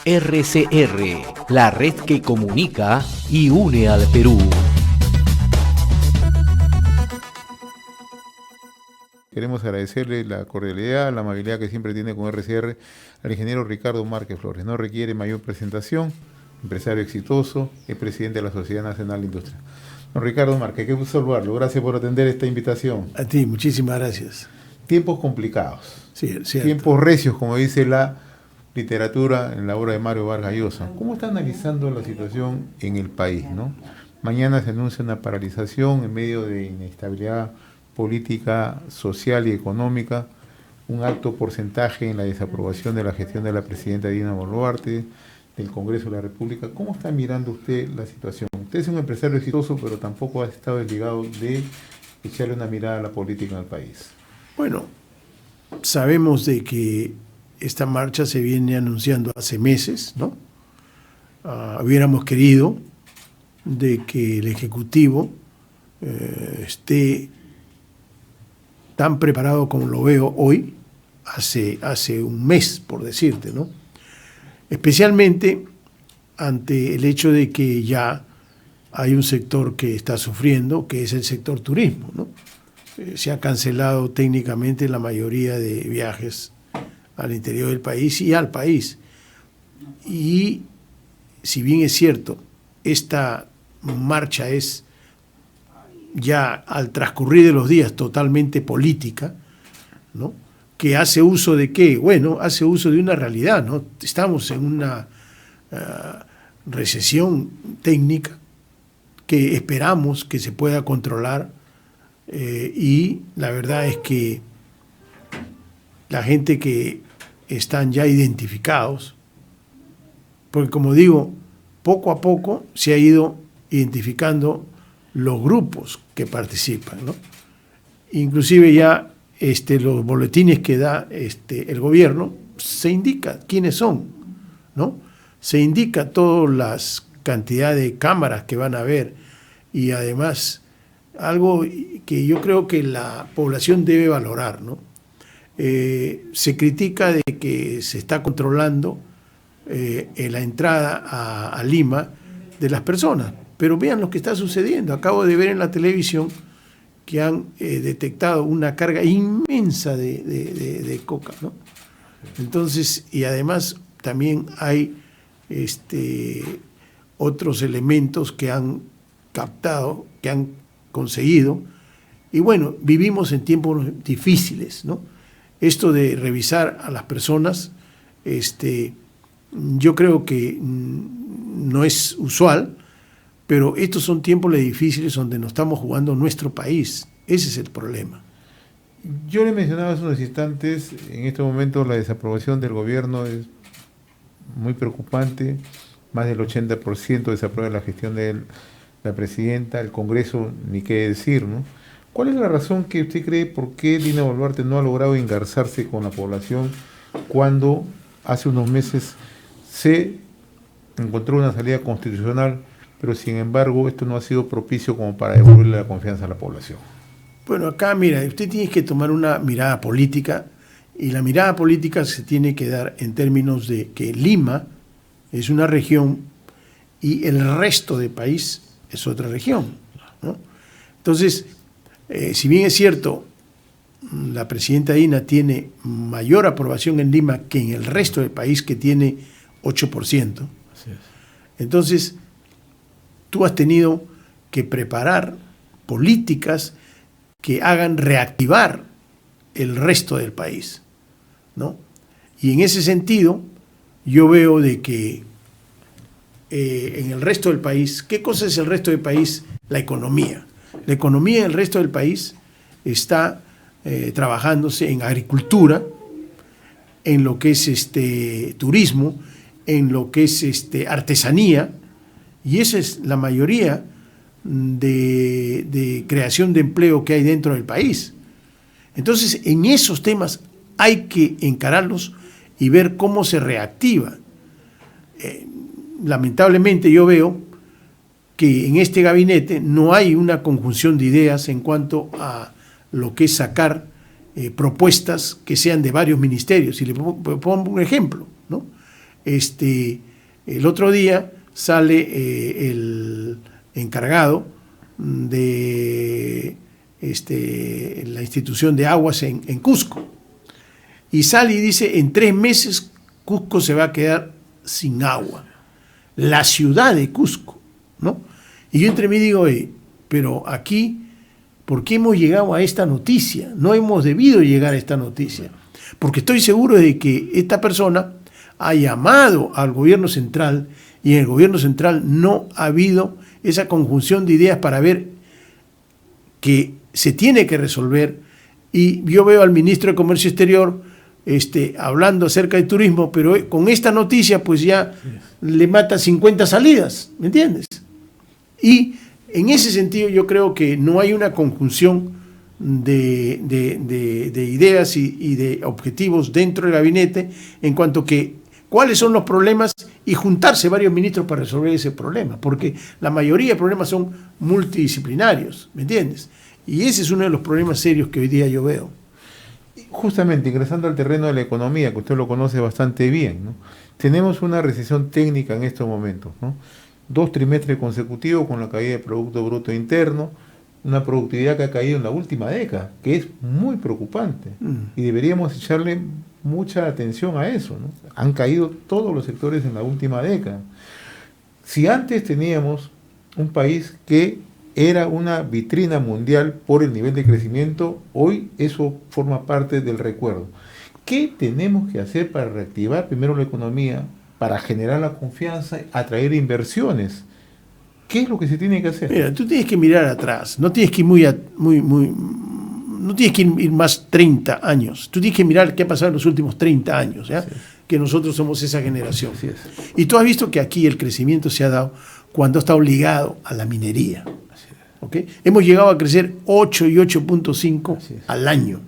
RCR, la red que comunica y une al Perú. Queremos agradecerle la cordialidad, la amabilidad que siempre tiene con RCR al ingeniero Ricardo Márquez Flores. No requiere mayor presentación, empresario exitoso, es presidente de la Sociedad Nacional de Industria. Don Ricardo Márquez, qué gusto saludarlo. Gracias por atender esta invitación. A ti, muchísimas gracias. Tiempos complicados, sí, cierto. Tiempos recios, como dice la literatura en la obra de Mario Vargas Llosa. ¿Cómo está analizando la situación en el país, no? Mañana se anuncia una paralización en medio de inestabilidad política, social y económica, un alto porcentaje en la desaprobación de la gestión de la presidenta Dina Boluarte, del Congreso de la República. ¿Cómo está mirando usted la situación? Usted es un empresario exitoso, pero tampoco ha estado desligado de echarle una mirada a la política en el país. Bueno, sabemos de que esta marcha se viene anunciando hace meses, ¿no? Hubiéramos querido de que el Ejecutivo esté tan preparado como lo veo hoy, hace un mes, por decirte, ¿no? Especialmente ante el hecho de que ya hay un sector que está sufriendo, que es el sector turismo, ¿no? Se ha cancelado técnicamente la mayoría de viajes al interior del país y al país. Y si bien es cierto, esta marcha es ya al transcurrir de los días totalmente política, ¿no? Que hace uso de ¿qué? Bueno, hace uso de una realidad, ¿no? Estamos en una recesión técnica que esperamos que se pueda controlar y la verdad es que la gente que están ya identificados, porque como digo, poco a poco se ha ido identificando los grupos que participan, ¿no? Inclusive ya los boletines que da el gobierno, se indica quiénes son, ¿no? Se indica todas las cantidades de cámaras que van a haber y además algo que yo creo que la población debe valorar, ¿no? Se critica de que se está controlando la entrada a Lima de las personas, pero vean lo que está sucediendo. Acabo de ver en la televisión que han detectado una carga inmensa de coca, ¿no? Entonces, y además también hay otros elementos que han captado, que han conseguido, y bueno, vivimos en tiempos difíciles, ¿no? Esto de revisar a las personas, yo creo que no es usual, pero estos son tiempos difíciles donde nos estamos jugando nuestro país. Ese es el problema. Yo le mencionaba hace unos instantes, en este momento la desaprobación del gobierno es muy preocupante, más del 80% desaprueba la gestión de la presidenta, el Congreso, ni qué decir, ¿no? ¿Cuál es la razón que usted cree por qué Dina Boluarte no ha logrado engarzarse con la población cuando hace unos meses se encontró una salida constitucional, pero sin embargo esto no ha sido propicio como para devolverle la confianza a la población? Bueno, acá mira, usted tiene que tomar una mirada política y la mirada política se tiene que dar en términos de que Lima es una región y el resto del país es otra región, ¿no? Entonces, si bien es cierto, la presidenta Dina tiene mayor aprobación en Lima que en el resto del país, que tiene 8%. Así es. Entonces, tú has tenido que preparar políticas que hagan reactivar el resto del país, ¿no? Y en ese sentido, yo veo de que en el resto del país, ¿qué cosa es el resto del país? La economía. La economía del resto del país está trabajándose en agricultura, en lo que es turismo, en lo que es artesanía, y esa es la mayoría de creación de empleo que hay dentro del país. Entonces, en esos temas hay que encararlos y ver cómo se reactiva. Lamentablemente yo veo que en este gabinete no hay una conjunción de ideas en cuanto a lo que es sacar propuestas que sean de varios ministerios. Y le pongo un ejemplo, ¿no? el otro día sale el encargado de la institución de aguas en Cusco, y sale y dice: en 3 meses Cusco se va a quedar sin agua, la ciudad de Cusco, ¿no? Y yo entre mí digo: pero aquí, ¿por qué hemos llegado a esta noticia? No hemos debido llegar a esta noticia, porque estoy seguro de que esta persona ha llamado al gobierno central, y en el gobierno central no ha habido esa conjunción de ideas para ver que se tiene que resolver. Y yo veo al ministro de Comercio Exterior hablando acerca de turismo, pero con esta noticia pues ya le mata 50 salidas, ¿me entiendes? Y en ese sentido yo creo que no hay una conjunción de ideas y de objetivos dentro del gabinete en cuanto que cuáles son los problemas y juntarse varios ministros para resolver ese problema, porque la mayoría de problemas son multidisciplinarios, ¿me entiendes? Y ese es uno de los problemas serios que hoy día yo veo. Justamente, ingresando al terreno de la economía, que usted lo conoce bastante bien, ¿no? Tenemos una recesión técnica en estos momentos, ¿no? 2 trimestres consecutivos con la caída del Producto Bruto Interno, una productividad que ha caído en la última década, que es muy preocupante, y deberíamos echarle mucha atención a eso, ¿no? Han caído todos los sectores en la última década. Si antes teníamos un país que era una vitrina mundial por el nivel de crecimiento, hoy eso forma parte del recuerdo. ¿Qué tenemos que hacer para reactivar primero la economía, para generar la confianza, atraer inversiones? ¿Qué es lo que se tiene que hacer? Mira, tú tienes que mirar atrás, no tienes que ir no tienes que ir más 30 años, tú tienes que mirar qué ha pasado en los últimos 30 años, ¿ya? Sí. Que nosotros somos esa generación. Sí. Y tú has visto que aquí el crecimiento se ha dado cuando está ligado a la minería. ¿Okay? Hemos llegado a crecer 8 y 8.5 al año.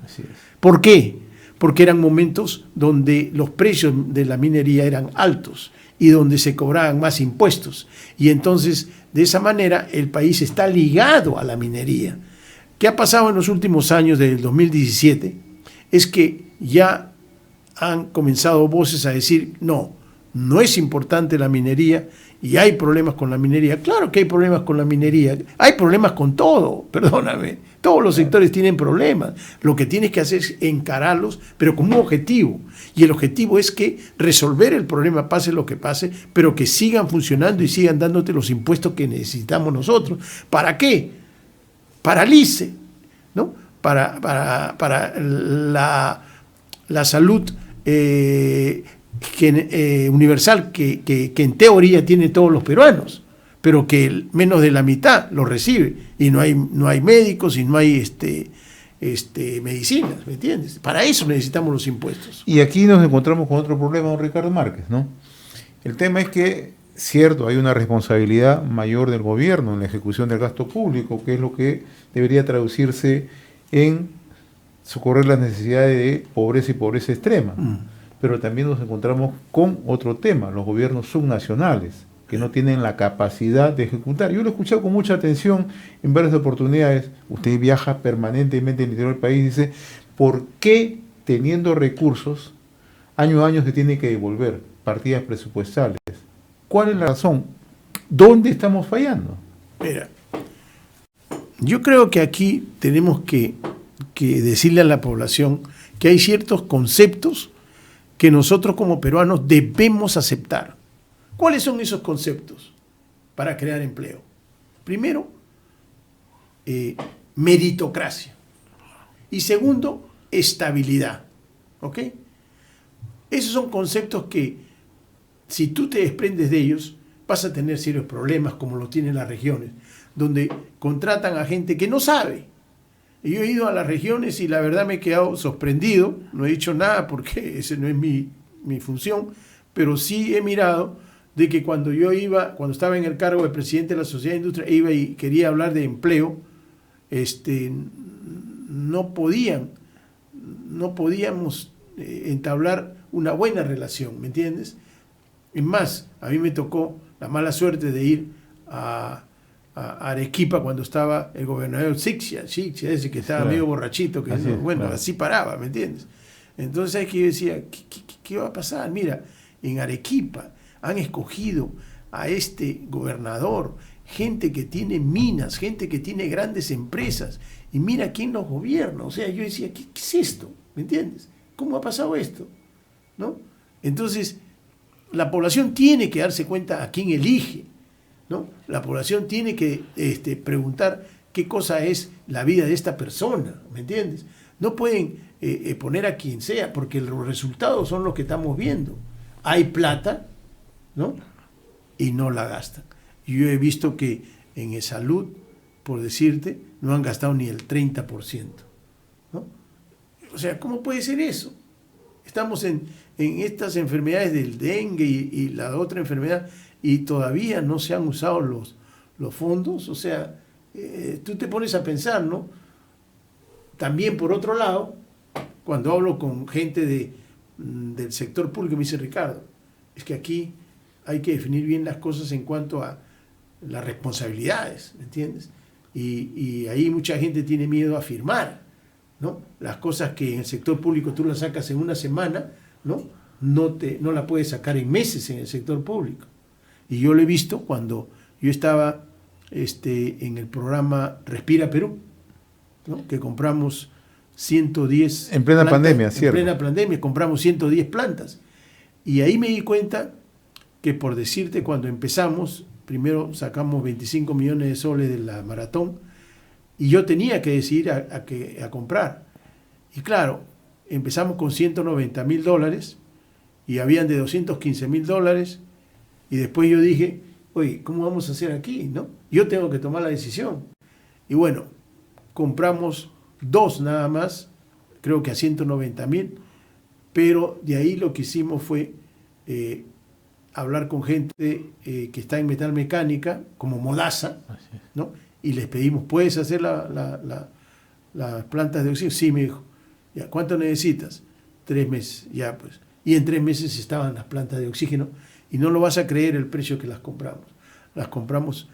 ¿Por qué? Porque eran momentos donde los precios de la minería eran altos y donde se cobraban más impuestos. Y entonces, de esa manera, el país está ligado a la minería. ¿Qué ha pasado en los últimos años, desde el 2017? Es que ya han comenzado voces a decir: no es importante la minería y hay problemas con la minería. Claro que hay problemas con la minería, hay problemas con todo, perdóname. Todos los sectores tienen problemas. Lo que tienes que hacer es encararlos, pero con un objetivo. Y el objetivo es que resolver el problema, pase lo que pase, pero que sigan funcionando y sigan dándote los impuestos que necesitamos nosotros. ¿Para qué? Paralice, ¿no? Para la salud universal que en teoría tienen todos los peruanos, pero que menos de la mitad lo recibe, y no hay médicos y no hay medicinas, ¿me entiendes? Para eso necesitamos los impuestos. Y aquí nos encontramos con otro problema, don Ricardo Márquez, ¿no? El tema es que, cierto, hay una responsabilidad mayor del gobierno en la ejecución del gasto público, que es lo que debería traducirse en socorrer las necesidades de pobreza y pobreza extrema. Pero también nos encontramos con otro tema, los gobiernos subnacionales, que no tienen la capacidad de ejecutar. Yo lo he escuchado con mucha atención en varias oportunidades. Usted viaja permanentemente en el interior del país y dice: ¿por qué, teniendo recursos, año a año se tiene que devolver partidas presupuestales? ¿Cuál es la razón? ¿Dónde estamos fallando? Mira, yo creo que aquí tenemos que decirle a la población que hay ciertos conceptos que nosotros como peruanos debemos aceptar. ¿Cuáles son esos conceptos para crear empleo? Primero, meritocracia. Y segundo, estabilidad. ¿Ok? Esos son conceptos que, si tú te desprendes de ellos, vas a tener serios problemas, como lo tienen las regiones, donde contratan a gente que no sabe. Y yo he ido a las regiones y la verdad me he quedado sorprendido. No he dicho nada porque esa no es mi función, pero sí he mirado de que cuando estaba en el cargo de presidente de la Sociedad de Industria, iba y quería hablar de empleo, no podíamos entablar una buena relación, ¿me entiendes? Es más, a mí me tocó la mala suerte de ir a Arequipa cuando estaba el gobernador Sixia, ese que estaba medio borrachito, que así paraba, ¿me entiendes? Entonces aquí yo decía, ¿qué va a pasar? Mira, en Arequipa han escogido a este gobernador, gente que tiene minas, gente que tiene grandes empresas, y mira quién los gobierna. O sea, yo decía, ¿qué es esto? ¿Me entiendes? ¿Cómo ha pasado esto? ¿No? Entonces, la población tiene que darse cuenta a quién elige, ¿no? La población tiene que preguntar qué cosa es la vida de esta persona, ¿me entiendes? No pueden poner a quien sea, porque los resultados son los que estamos viendo. Hay plata, ¿no? Y no la gastan. Yo he visto que en salud, por decirte, no han gastado ni el 30%, ¿no? O sea, ¿cómo puede ser eso? Estamos en estas enfermedades del dengue y la otra enfermedad, y todavía no se han usado los fondos. O sea, tú te pones a pensar, ¿no? También, por otro lado, cuando hablo con gente del sector público, me dice, Ricardo, es que aquí hay que definir bien las cosas en cuanto a las responsabilidades, ¿me entiendes? Y ahí mucha gente tiene miedo a firmar, ¿no? Las cosas que en el sector público tú las sacas en una semana, ¿no? No la puedes sacar en meses en el sector público. Y yo lo he visto cuando yo estaba en el programa Respira Perú, ¿no? Que compramos 110 en plena pandemia, ¿cierto? En plena pandemia compramos 110 plantas. Y ahí me di cuenta que, por decirte, cuando empezamos, primero sacamos 25 millones de soles de la maratón, y yo tenía que decidir a comprar. Y claro, empezamos con $190,000 y habían de $215,000, y después yo dije, oye, ¿cómo vamos a hacer aquí, no? Yo tengo que tomar la decisión. Y bueno, compramos 2 nada más, creo que a 190,000, pero de ahí lo que hicimos fue hablar con gente que está en metalmecánica, como Modasa, ¿no? Y les pedimos, ¿puedes hacer las plantas de oxígeno? Sí, me dijo. Ya, ¿cuánto necesitas? 3 meses, ya pues. Y en 3 meses estaban las plantas de oxígeno, y no lo vas a creer el precio que las compramos. Las compramos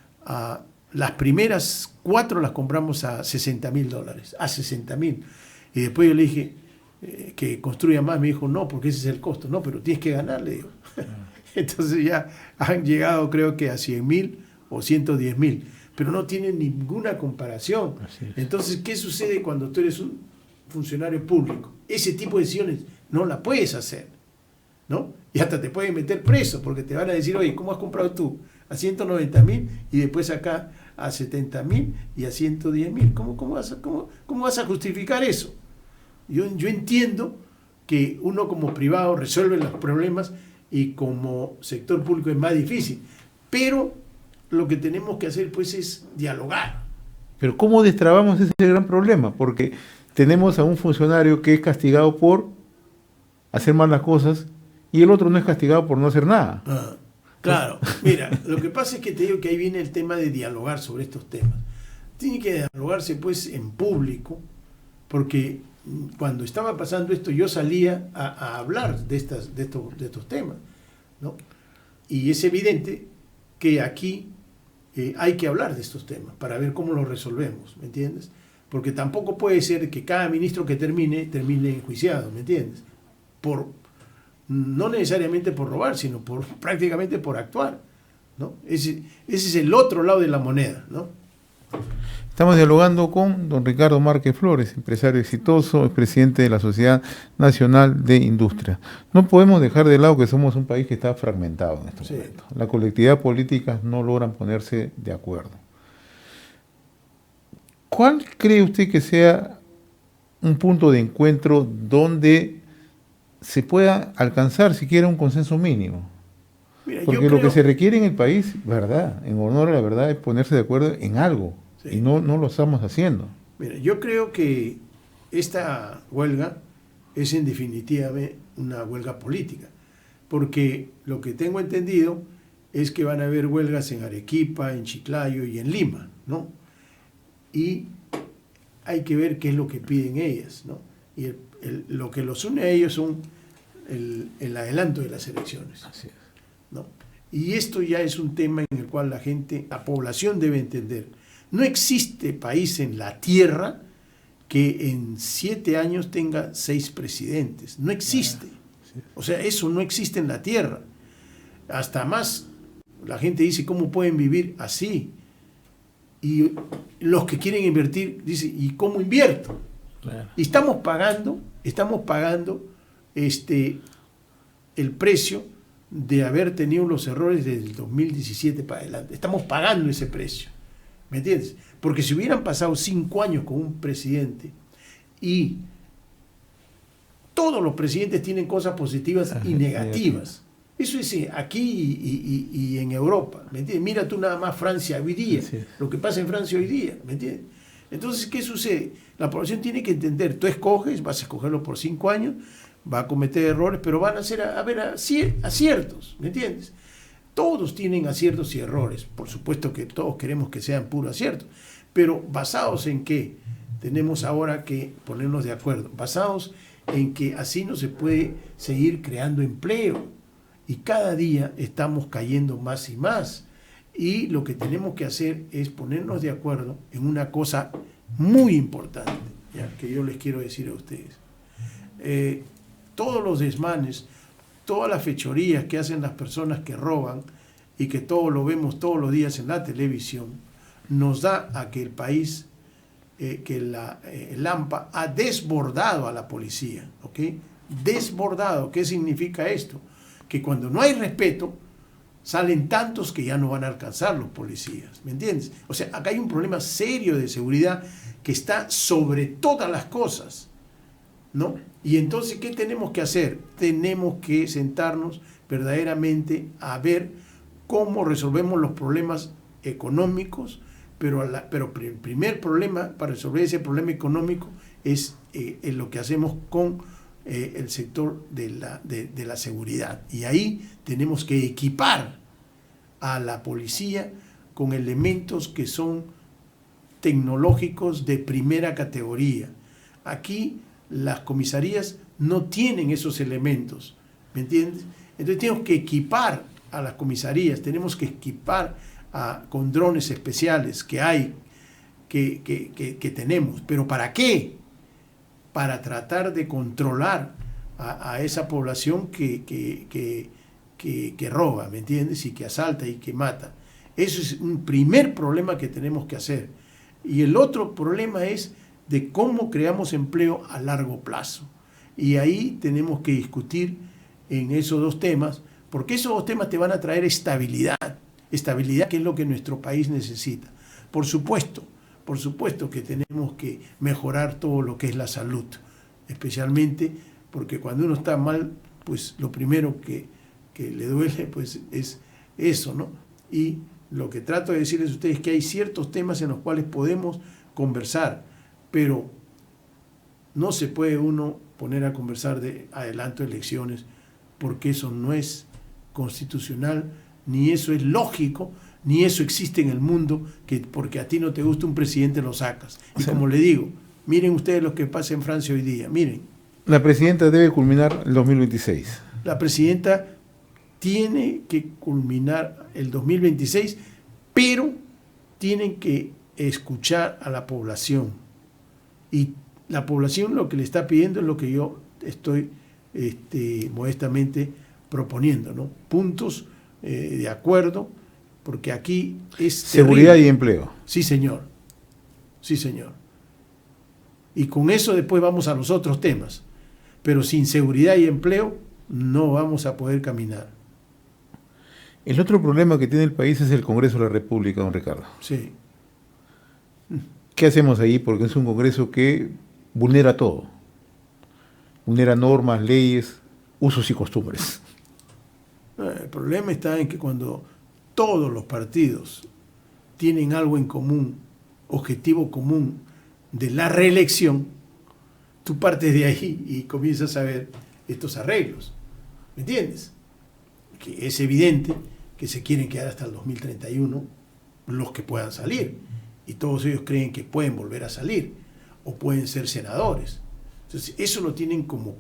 las primeras 4 las compramos a $60,000, a 60,000. Y después yo le dije que construya más, me dijo, no, porque ese es el costo. No, pero tienes que ganarle, digo. Entonces ya han llegado, creo que a 100,000 o 110,000, pero no tienen ninguna comparación. Entonces, ¿qué sucede cuando tú eres un funcionario público? Ese tipo de decisiones no la puedes hacer, ¿no? Y hasta te pueden meter preso, porque te van a decir, oye, ¿cómo has comprado tú? A 190,000 y después acá a 70,000 y a 110,000. ¿Cómo vas a justificar eso? Yo entiendo que uno como privado resuelve los problemas y como sector público es más difícil, pero lo que tenemos que hacer pues es dialogar. Pero ¿cómo destrabamos ese gran problema? Porque tenemos a un funcionario que es castigado por hacer mal las cosas y el otro no es castigado por no hacer nada. Claro, mira, lo que pasa es que te digo que ahí viene el tema de dialogar sobre estos temas. Tiene que dialogarse pues en público, porque cuando estaba pasando esto yo salía a hablar de estos temas, ¿no? Y es evidente que aquí hay que hablar de estos temas para ver cómo los resolvemos, ¿me entiendes? Porque tampoco puede ser que cada ministro que termine enjuiciado, ¿me entiendes? No necesariamente por robar, sino prácticamente por actuar, ¿no? Ese es el otro lado de la moneda, ¿no? Estamos dialogando con don Ricardo Márquez Flores, empresario exitoso, es presidente de la Sociedad Nacional de Industria. No podemos dejar de lado que somos un país que está fragmentado en estos momentos. La colectividad política no logran ponerse de acuerdo. ¿Cuál cree usted que sea un punto de encuentro donde se pueda alcanzar siquiera un consenso mínimo? Mira, porque lo que se requiere en el país, verdad, en honor a la verdad, es ponerse de acuerdo en algo. Sí. Y no lo estamos haciendo. Mira, yo creo que esta huelga es en definitiva una huelga política, porque lo que tengo entendido es que van a haber huelgas en Arequipa, en Chiclayo y en Lima, ¿no? Y hay que ver qué es lo que piden ellas, ¿no? Y lo que los une a ellos son el adelanto de las elecciones. Así es. ¿No? Y esto ya es un tema en el cual la población debe entender. No existe país en la tierra que en 7 años tenga 6 presidentes. No existe. O sea, eso no existe en la tierra. Hasta más, la gente dice, ¿cómo pueden vivir así? Y los que quieren invertir dicen, ¿y cómo invierto? Claro. Y estamos pagando el precio de haber tenido los errores del 2017 para adelante. Estamos pagando ese precio. ¿Me entiendes? Porque si hubieran pasado 5 años con un presidente y todos los presidentes tienen cosas positivas y negativas. Eso es aquí y en Europa. ¿Me entiendes? Mira tú nada más Francia hoy día. Sí. Lo que pasa en Francia hoy día. ¿Me entiendes? Entonces, ¿qué sucede? La población tiene que entender, tú escoges, vas a escogerlo por 5 años, va a cometer errores, pero van a haber aciertos, ¿me entiendes? Todos tienen aciertos y errores, por supuesto que todos queremos que sean puros aciertos, pero basados en qué, tenemos ahora que ponernos de acuerdo, basados en que así no se puede seguir creando empleo, y cada día estamos cayendo más y más. Y lo que tenemos que hacer es ponernos de acuerdo en una cosa muy importante, ¿ya? Que yo les quiero decir a ustedes. Todos los desmanes, todas las fechorías que hacen las personas que roban y que todo lo vemos todos los días en la televisión, nos da a que el país, el AMPA ha desbordado a la policía, ¿ok? Desbordado. ¿Qué significa esto? Que cuando no hay respeto, salen tantos que ya no van a alcanzar los policías, ¿me entiendes? O sea, acá hay un problema serio de seguridad que está sobre todas las cosas, ¿no? Y entonces, ¿qué tenemos que hacer? Tenemos que sentarnos verdaderamente a ver cómo resolvemos los problemas económicos, pero el primer problema para resolver ese problema económico es lo que hacemos con el sector de la seguridad. Y ahí tenemos que equipar a la policía con elementos que son tecnológicos de primera categoría. Aquí las comisarías no tienen esos elementos, ¿me entiendes? Entonces tenemos que equipar a las comisarías, tenemos que equipar con drones especiales que hay, que tenemos. ¿Pero para qué? Para tratar de controlar a esa población que roba, ¿me entiendes? Y que asalta y que mata. Eso es un primer problema que tenemos que hacer. Y el otro problema es de cómo creamos empleo a largo plazo. Y ahí tenemos que discutir en esos dos temas, porque esos dos temas te van a traer estabilidad, que es lo que nuestro país necesita. Por supuesto que tenemos que mejorar todo lo que es la salud, especialmente porque cuando uno está mal, pues lo primero que le duele pues es eso, ¿no? Y lo que trato de decirles a ustedes es que hay ciertos temas en los cuales podemos conversar, pero no se puede uno poner a conversar de adelanto de elecciones, porque eso no es constitucional, ni eso es lógico, ni eso existe en el mundo, que porque a ti no te gusta un presidente lo sacas. Y como le digo, miren ustedes lo que pasa en Francia hoy día, miren. La presidenta debe culminar el 2026. La presidenta tiene que culminar el 2026, pero tienen que escuchar a la población. Y la población lo que le está pidiendo es lo que yo estoy modestamente proponiendo, ¿no? Puntos de acuerdo, porque aquí es seguridad terrible. Y empleo. Sí, señor. Sí, señor. Y con eso después vamos a los otros temas. Pero sin seguridad y empleo no vamos a poder caminar. El otro problema que tiene el país es el Congreso de la República, don Ricardo. Sí. ¿Qué hacemos ahí? Porque es un Congreso que vulnera todo. Vulnera normas, leyes, usos y costumbres. El problema está en que cuando todos los partidos tienen algo en común, objetivo común de la reelección, tú partes de ahí y comienzas a ver estos arreglos. ¿Me entiendes? Que es evidente que se quieren quedar hasta el 2031 los que puedan salir. Y todos ellos creen que pueden volver a salir o pueden ser senadores. Entonces, eso lo tienen como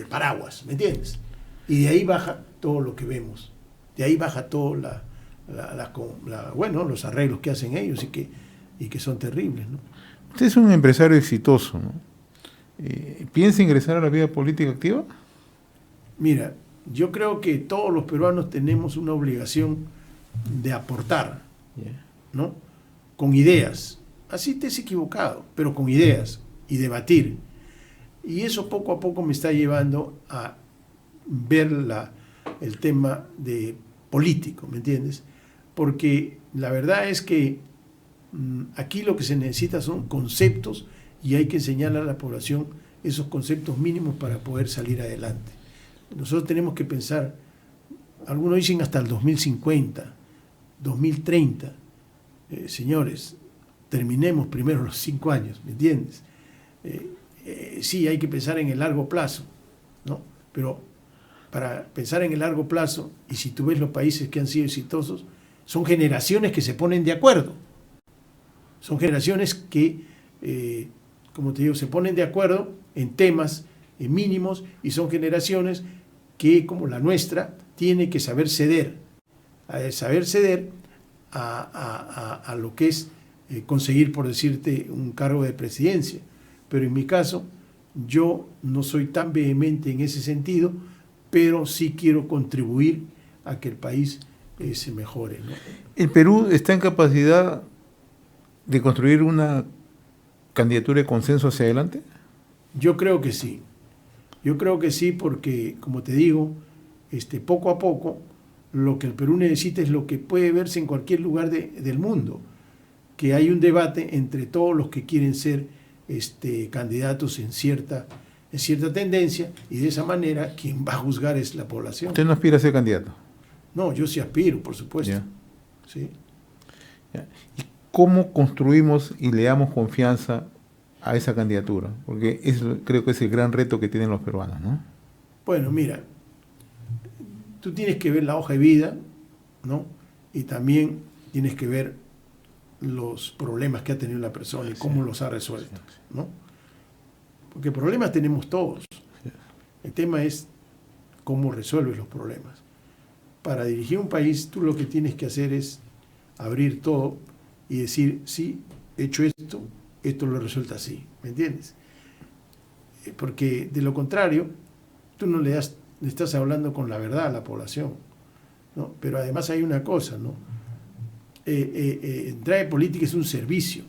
paraguas, ¿me entiendes? Y de ahí baja todo lo que vemos. De ahí baja todo los arreglos que hacen ellos y que son terribles, ¿no? Usted es un empresario exitoso, ¿no? ¿piensa ingresar a la vida política activa? Mira, yo creo que todos los peruanos tenemos una obligación de aportar, ¿no? Con ideas. Así te has equivocado, pero con ideas y debatir. Y eso poco a poco me está llevando a ver el tema de político, ¿me entiendes? Porque la verdad es que aquí lo que se necesita son conceptos y hay que enseñar a la población esos conceptos mínimos para poder salir adelante. Nosotros tenemos que pensar, algunos dicen hasta el 2050, 2030. Señores, terminemos primero los 5 años, ¿me entiendes? Sí, hay que pensar en el largo plazo, ¿no? Pero para pensar en el largo plazo, y si tú ves los países que han sido exitosos, son generaciones que se ponen de acuerdo. Son generaciones que, como te digo, se ponen de acuerdo en temas mínimos y son generaciones que, como la nuestra, tiene que saber ceder. Saber ceder a lo que es conseguir, por decirte, un cargo de presidencia. Pero en mi caso, yo no soy tan vehemente en ese sentido, pero sí quiero contribuir a que el país se mejore, ¿no? ¿El Perú está en capacidad de construir una candidatura de consenso hacia adelante? Yo creo que sí. Yo creo que sí porque, como te digo, poco a poco, lo que el Perú necesita es lo que puede verse en cualquier lugar del mundo, que hay un debate entre todos los que quieren ser candidatos en cierta tendencia, y de esa manera quien va a juzgar es la población. ¿Usted no aspira a ser candidato? No, yo sí aspiro, por supuesto. Ya. Sí. Ya. ¿Y cómo construimos y le damos confianza a esa candidatura? Porque creo que es el gran reto que tienen los peruanos, ¿no? Bueno, mira, tú tienes que ver la hoja de vida, ¿no? Y también tienes que ver los problemas que ha tenido la persona y cómo los ha resuelto, ¿no? Porque problemas tenemos todos. El tema es cómo resuelves los problemas. Para dirigir un país, tú lo que tienes que hacer es abrir todo y decir, sí, he hecho esto lo resuelto así, ¿me entiendes? Porque de lo contrario, tú no le estás hablando con la verdad a la población, ¿no? Pero además hay una cosa, ¿no? Entrar en política es un servicio,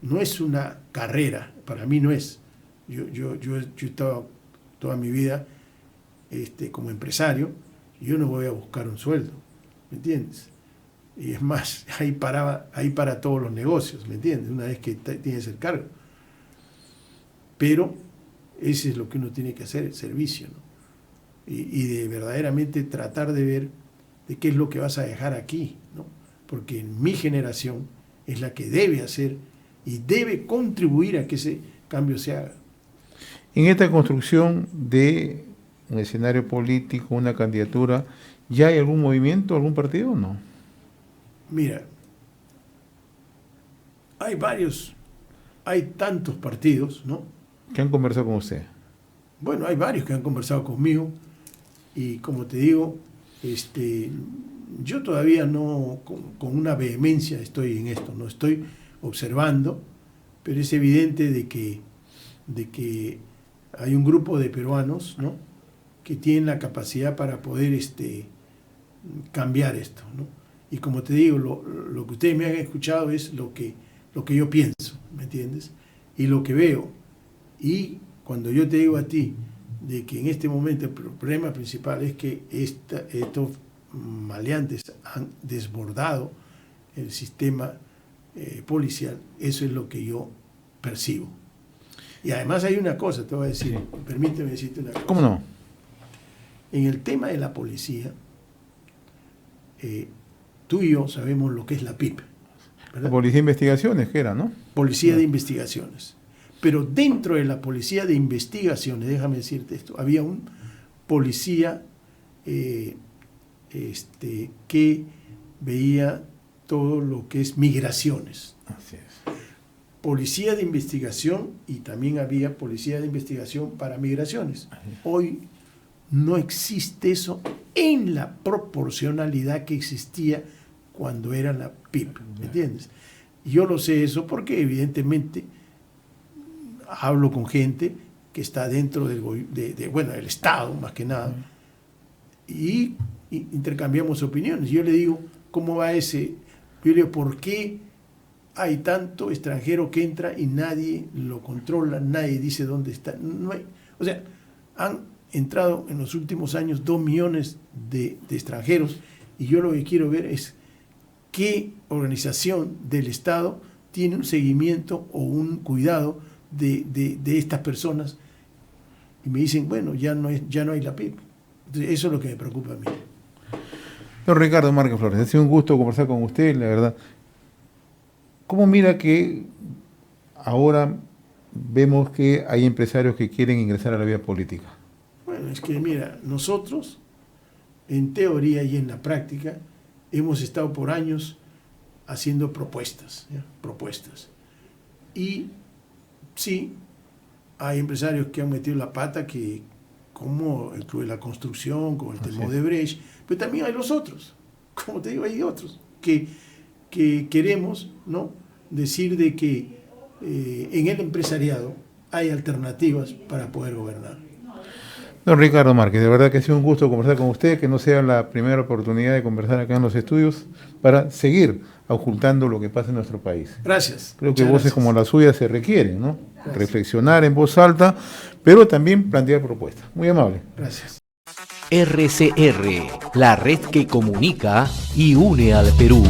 no es una carrera, para mí no es. Yo he estado toda mi vida como empresario, y yo no voy a buscar un sueldo, ¿me entiendes? Y es más, ahí para todos los negocios, ¿me entiendes? Una vez que tienes el cargo. Pero ese es lo que uno tiene que hacer, el servicio, ¿no? Y de verdaderamente tratar de ver de qué es lo que vas a dejar aquí, ¿no? Porque mi generación es la que debe hacer y debe contribuir a que ese cambio se haga. En esta construcción de un escenario político, una candidatura, ¿ya hay algún movimiento, algún partido o no? Mira, hay tantos partidos, ¿no? ¿Qué han conversado con usted? Bueno, hay varios que han conversado conmigo y, como te digo, yo todavía no con una vehemencia estoy en esto, no estoy observando, pero es evidente de que hay un grupo de peruanos, ¿no?, que tienen la capacidad para poder cambiar esto, ¿no? Y como te digo, lo que ustedes me han escuchado es lo que yo pienso, ¿me entiendes? Y lo que veo. Y cuando yo te digo a ti de que en este momento el problema principal es que estos maleantes han desbordado el sistema policial, eso es lo que yo percibo. Y además hay una cosa, te voy a decir, permíteme decirte una cosa. ¿Cómo no? En el tema de la policía, tú y yo sabemos lo que es la PIP, ¿verdad? La Policía de Investigaciones, ¿qué era, no? Policía de Investigaciones. Pero dentro de la Policía de Investigaciones, déjame decirte esto, había un policía que veía todo lo que es migraciones. Así es. Policía de investigación, y también había policía de investigación para migraciones. Hoy no existe eso en la proporcionalidad que existía cuando era la PIP, ¿me entiendes? Yo lo sé eso porque evidentemente hablo con gente que está dentro del Estado, más que nada, y intercambiamos opiniones. Yo le digo, ¿cómo va ese? Yo le digo, ¿por qué hay tanto extranjero que entra y nadie lo controla, nadie dice dónde está? No hay, o sea, han entrado en los últimos años 2 millones de extranjeros, y yo lo que quiero ver es qué organización del Estado tiene un seguimiento o un cuidado de estas personas. Y me dicen, bueno, ya no hay la PIB. Entonces, eso es lo que me preocupa a mí. Don Ricardo Márquez Flores, ha sido un gusto conversar con usted, la verdad. ¿Cómo mira que ahora vemos que hay empresarios que quieren ingresar a la vida política? Bueno, es que mira, nosotros, en teoría y en la práctica, hemos estado por años haciendo propuestas, ¿ya? Propuestas. Y sí, hay empresarios que han metido la pata, como el Club de la Construcción, como el tema de Brecht, pero también hay los otros, como te digo, hay otros que queremos, ¿no?, decir de que en el empresariado hay alternativas para poder gobernar. Don Ricardo Márquez, de verdad que ha sido un gusto conversar con usted, que no sea la primera oportunidad de conversar acá en los estudios para seguir ocultando lo que pasa en nuestro país. Gracias. Creo que Muchas voces gracias. como la suya se requieren, ¿no? Gracias. Reflexionar en voz alta, pero también plantear propuestas. Muy amable. Gracias. RCR, la red que comunica y une al Perú.